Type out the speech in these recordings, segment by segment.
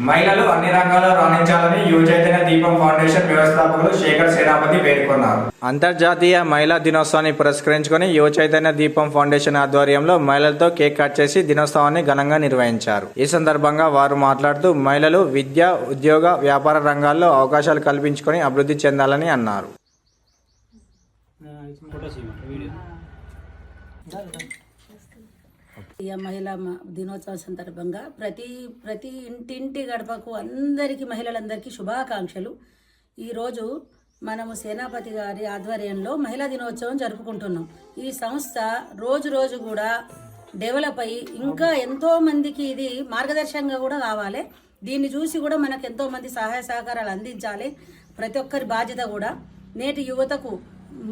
మహిళలు అన్ని రంగాల్లో రాణించాలని యువ చైతన్య దీపం ఫౌండేషన్ వ్యవస్థాపకులు శేఖర్ సేనాపతి పేర్కొన్నారు. అంతర్జాతీయ మహిళా దినోత్సవాన్ని పురస్కరించుకొని యువ చైతన్య దీపం ఫౌండేషన్ ఆధ్వర్యంలో మహిళలతో కేక్ కట్ చేసి దినోత్సవాన్ని ఘనంగా నిర్వహించారు. ఈ సందర్భంగా వారు మాట్లాడుతూ మహిళలు విద్య, ఉద్యోగ, వ్యాపార రంగాల్లో అవకాశాలు కల్పించుకొని అభివృద్ధి చెందాలని అన్నారు. మహిళా దినోత్సవం సందర్భంగా ప్రతి ఇంటింటి గడపకు అందరికీ మహిళలందరికీ శుభాకాంక్షలు. ఈరోజు మనము సేనాపతి గారి ఆధ్వర్యంలో మహిళా దినోత్సవం జరుపుకుంటున్నాం. ఈ సంస్థ రోజు కూడా డెవలప్ అయ్యి ఇంకా ఎంతోమందికి ఇది మార్గదర్శకంగా కూడా కావాలి. దీన్ని చూసి కూడా మనకు ఎంతోమంది సహాయ సహకారాలు అందించాలి. ప్రతి ఒక్కరి బాధ్యత కూడా. నేటి యువతకు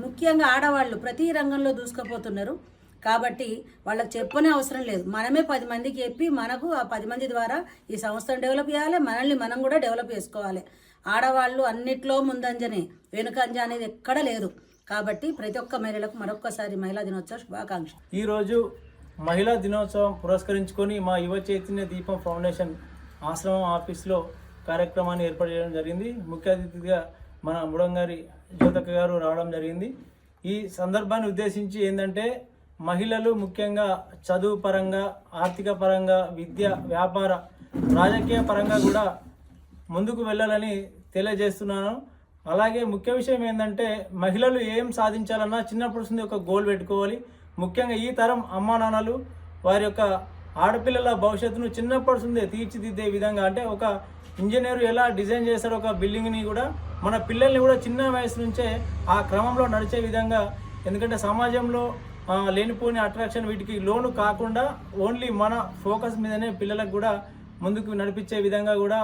ముఖ్యంగా ఆడవాళ్ళు ప్రతి రంగంలో దూసుకుపోతున్నారు కాబట్టి వాళ్ళకి చెప్పనే అవసరం లేదు. మనమే 10 మందికి చెప్పి మనకు ఆ 10 మంది ద్వారా ఈ సంస్థను డెవలప్ చేయాలి, మనల్ని మనం కూడా డెవలప్ చేసుకోవాలి. ఆడవాళ్ళు అన్నిట్లో ముందంజనే, వెనుకంజ అనేది ఎక్కడ లేదు. కాబట్టి ప్రతి ఒక్క మహిళలకు మరొక్కసారి మహిళా దినోత్సవ శుభాకాంక్ష. ఈరోజు మహిళా దినోత్సవం పురస్కరించుకొని మా యువ చైతన్య దీపం ఫౌండేషన్ ఆశ్రమం ఆఫీస్లో కార్యక్రమాన్ని ఏర్పాటు చేయడం జరిగింది. ముఖ్య అతిథిగా మన ముడంగారి జ్యోతక్క గారు రావడం జరిగింది. ఈ సందర్భాన్ని ఉద్దేశించి ఏంటంటే మహిళలు ముఖ్యంగా చదువు పరంగా, ఆర్థిక పరంగా, విద్య, వ్యాపార, రాజకీయ పరంగా కూడా ముందుకు వెళ్ళాలని తెలియజేస్తున్నాను. అలాగే ముఖ్య విషయం ఏంటంటే మహిళలు ఏం సాధించాలన్నా చిన్నప్పటి నుండి ఒక గోల్ పెట్టుకోవాలి. ముఖ్యంగా ఈ తరం అమ్మా నాన్నలు వారి యొక్క ఆడపిల్లల భవిష్యత్తును చిన్నప్పటి నుండే తీర్చిదిద్దే విధంగా, అంటే ఒక ఇంజనీర్ ఎలా డిజైన్ చేస్తారో ఒక బిల్డింగ్ని కూడా మన పిల్లల్ని కూడా చిన్న వయసు నుంచే ఆ క్రమంలో నడిచే విధంగా, ఎందుకంటే సమాజంలో లేనిపోని అట్రాక్షన్ వీటికి లోను కాకుండా ఓన్లీ మన ఫోకస్ మీదనే పిల్లలకు కూడా ముందుకు నడిపించే విధంగా కూడా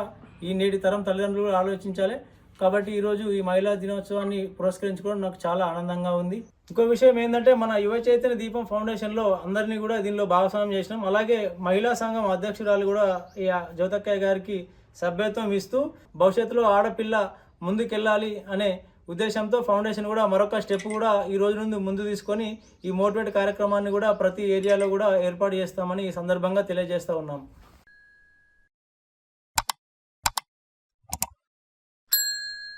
ఈ నేటి తరం తల్లిదండ్రులు ఆలోచించాలి. కాబట్టి ఈరోజు ఈ మహిళా దినోత్సవాన్ని పురస్కరించుకోవడం నాకు చాలా ఆనందంగా ఉంది. ఇంకో విషయం ఏంటంటే మన యువ చైతన్య దీపం ఫౌండేషన్లో అందరినీ కూడా దీనిలో భాగస్వామ్యం చేసినాం. అలాగే మహిళా సంఘం అధ్యక్షురాలు కూడా ఈ జ్యోతక్కయ్య గారికి సభ్యత్వం ఇస్తూ భవిష్యత్తులో ఆడపిల్ల ముందుకెళ్ళాలి అనే ఉద్దేశంతో ఫౌండేషన్ కూడా మరొక స్టెప్ కూడా ఈ రోజు నుండి ముందు తీసుకొని ఈ మోటివేట్ కార్యక్రమాన్ని కూడా ప్రతి ఏరియాలో కూడా ఏర్పాటు చేస్తామని ఈ సందర్భంగా తెలియజేస్తూ ఉన్నాం.